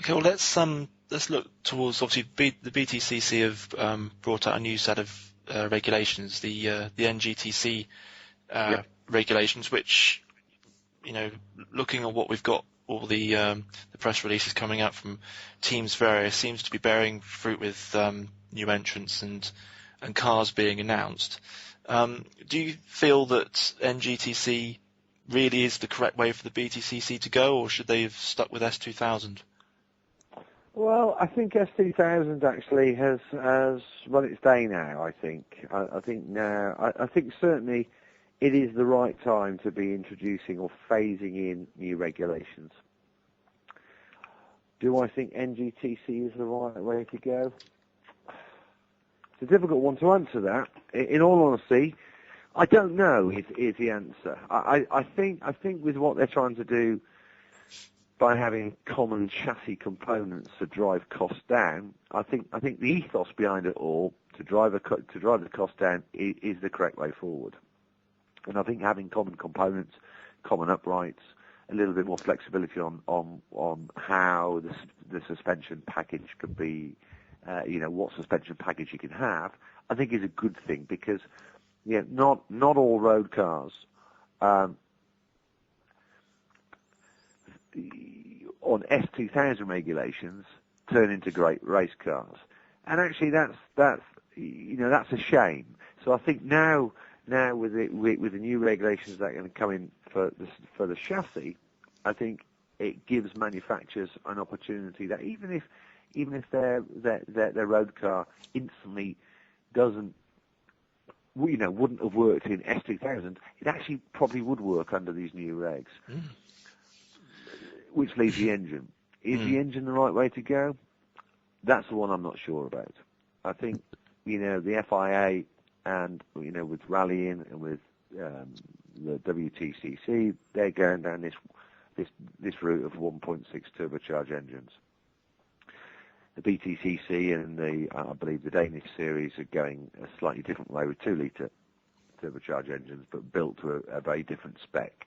Okay, well let's look towards obviously the BTCC have brought out a new set of regulations, the NGTC regulations, which looking at what we've got, all the press releases coming out from teams various seems to be bearing fruit with new entrants and cars being announced. Do you feel that NGTC really is the correct way for the BTCC to go, or should they have stuck with S2000? Well, I think S2000 actually has run its day now. I think certainly it is the right time to be introducing or phasing in new regulations. Do I think NGTC is the right way to go? It's a difficult one to answer that. In all honesty, I don't know is the answer. I think with what they're trying to do by having common chassis components to drive costs down, I think the ethos behind it all to drive the cost down is the correct way forward. And I think having common components, common uprights, a little bit more flexibility on how the suspension package can be, what suspension package you can have, I think is a good thing, because not all road cars on S2000 regulations turn into great race cars, and actually that's a shame. So I think now with the new regulations that are going to come in for the chassis, I think it gives manufacturers an opportunity that even if their road car instantly wouldn't have worked in S2000, it actually probably would work under these new regs. Which leaves the engine. Is the engine the right way to go? That's the one I'm not sure about. I think, the FIA and, with rallying and with the WTCC, they're going down this route of 1.6 turbocharged engines. The BTCC and I believe the Danish series are going a slightly different way with 2-litre turbocharged engines, but built to a very different spec.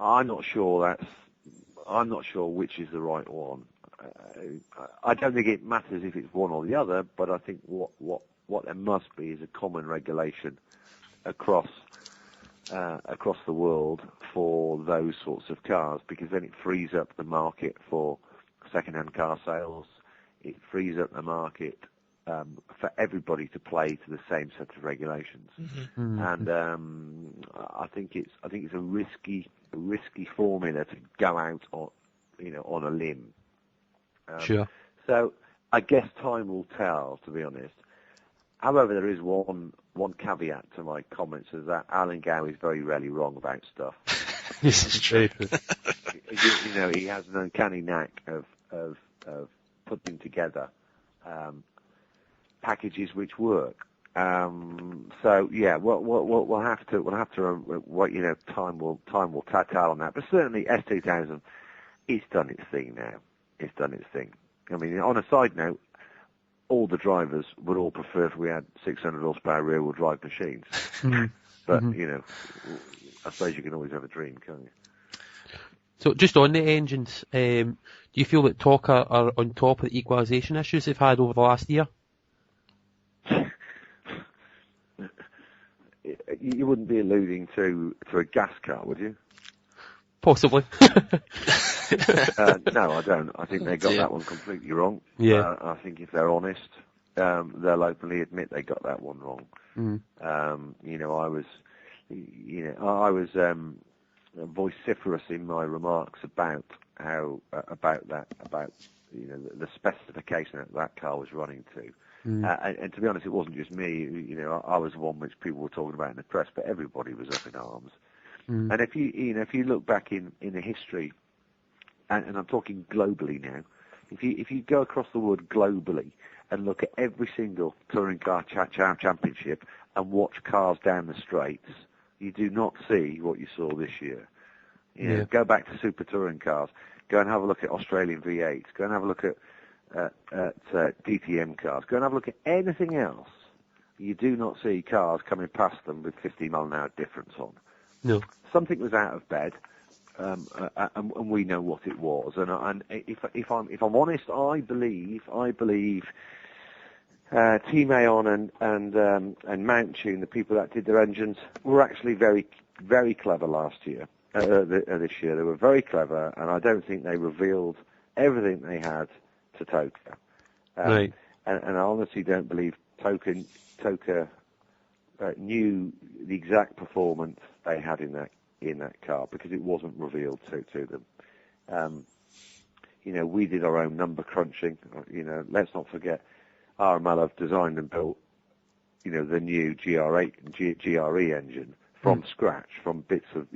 I'm not sure which is the right one. I don't think it matters if it's one or the other, but I think what there must be is a common regulation across the world for those sorts of cars, because then it frees up the market for second-hand car sales. It frees up the market for everybody to play to the same set of regulations. Mm-hmm. And I think it's a risky formula to go out on a limb. Sure. So I guess time will tell, to be honest. However, there is one caveat to my comments, is that Alan Gow is very rarely wrong about stuff. This is true. He has an uncanny knack of putting together packages which work. So yeah, we'll have to time will tell on that. But certainly S2000, it's done its thing now. It's done its thing. I mean, on a side note, all the drivers would all prefer if we had 600 horsepower rear-wheel drive machines. Mm-hmm. But I suppose you can always have a dream, can't you? So just on the engines, do you feel that TORA are on top of the equalisation issues they've had over the last year? You wouldn't be alluding to a gas car, would you? Possibly. No, I don't. I think they got that one completely wrong. Yeah. I think if they're honest, they'll openly admit they got that one wrong. Mm. I was vociferous in my remarks about the specification that car was running to. And to be honest, it wasn't just me. I was one which people were talking about in the press, but everybody was up in arms. And if you look back in the history, and I'm talking globally now, if you go across the world globally and look at every single touring car championship and watch cars down the straights, you do not see what you saw this year. Go back to super touring cars. Go and have a look at Australian V8s. Go and have a look at DTM cars. Go and have a look at anything else. You do not see cars coming past them with 50 mile an hour difference on. No. Something was out of bed, and we know what it was. And if I'm honest, I believe Team Aon and Mount Tune, the people that did their engines, were actually very, very clever last year. This year they were very clever, and I don't think they revealed everything they had to TORA. Right. And I honestly don't believe TORA knew the exact performance they had in that car, because it wasn't revealed to them. We did our own number crunching. Let's not forget, RML have designed and built, the new GRE engine from scratch, from bits of,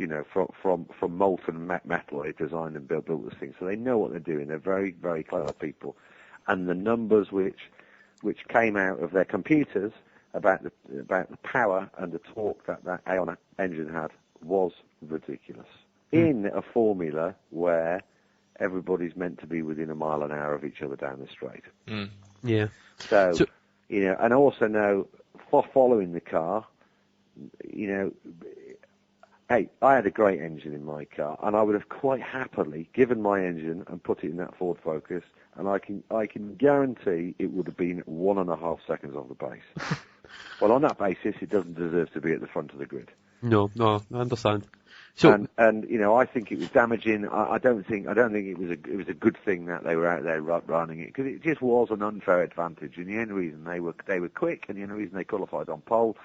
from molten metal. They designed and built this thing, so they know what they're doing. They're very, very clever people, and the numbers which came out of their computers about the power and the torque that Aon engine had was ridiculous. In a formula where everybody's meant to be within a mile an hour of each other down the straight. Yeah. So, and I also know, for following the car, hey, I had a great engine in my car, and I would have quite happily given my engine and put it in that Ford Focus, and I can guarantee it would have been 1.5 seconds off the pace. Well, on that basis, it doesn't deserve to be at the front of the grid. No, I understand. So, and I think it was damaging. I don't think it was a good thing that they were out there running it, because it just was an unfair advantage. And the only reason they were quick, and the only reason they qualified on pole,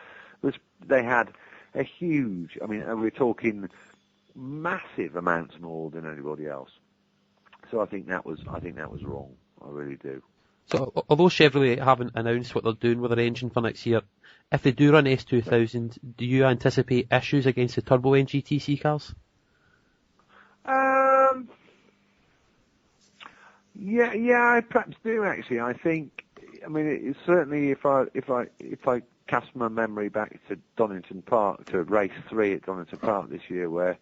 was they had a huge. I mean, we're talking massive amounts more than anybody else. So I think that was wrong. I really do. So, although Chevrolet haven't announced what they're doing with their engine for next year, if they do run S2000, do you anticipate issues against the turbo NGTC cars? Yeah, I perhaps do actually. I mean, it's certainly if I cast my memory back to Donington Park, to race 3 at Donington Park this year, where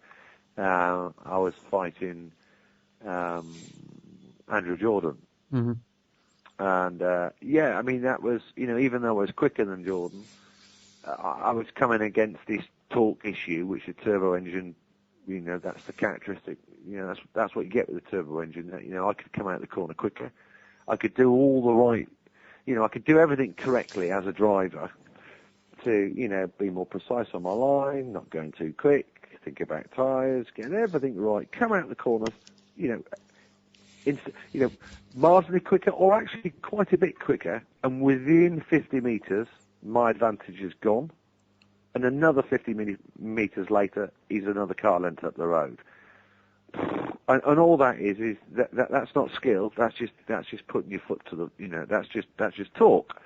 I was fighting Andrew Jordan. Mm-hmm. And I mean, that was, even though I was quicker than Jordan, I was coming against this torque issue, which a turbo engine, that's the characteristic. That's what you get with a turbo engine. I could come out the corner quicker. I could do all the right, I could do everything correctly as a driver to, be more precise on my line, not going too quick, think about tyres, getting everything right, come out the corner, marginally quicker, or actually quite a bit quicker, and within 50 metres, my advantage is gone, and another 50 metres later, is another car length up the road. And all that is that's not skill. That's just putting your foot to the, that's just torque.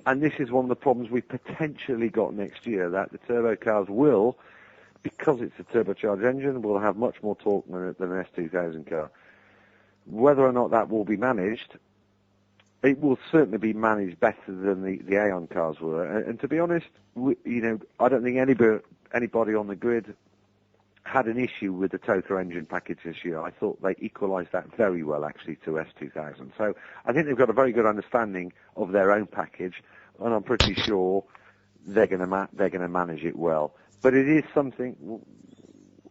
And this is one of the problems we potentially got next year, that the turbo cars will, because it's a turbocharged engine, will have much more torque than an S2000 car. Whether or not that will be managed, it will certainly be managed better than the Aon cars were. And to be honest, I don't think anybody on the grid had an issue with the TORA engine package this year. I thought they equalised that very well, actually, to S2000. So I think they've got a very good understanding of their own package, and I'm pretty sure they're going to manage it well. But it is something,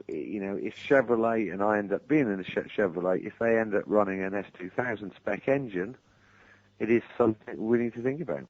if Chevrolet, and I end up being in a Chevrolet, if they end up running an S2000 spec engine, it is something we need to think about.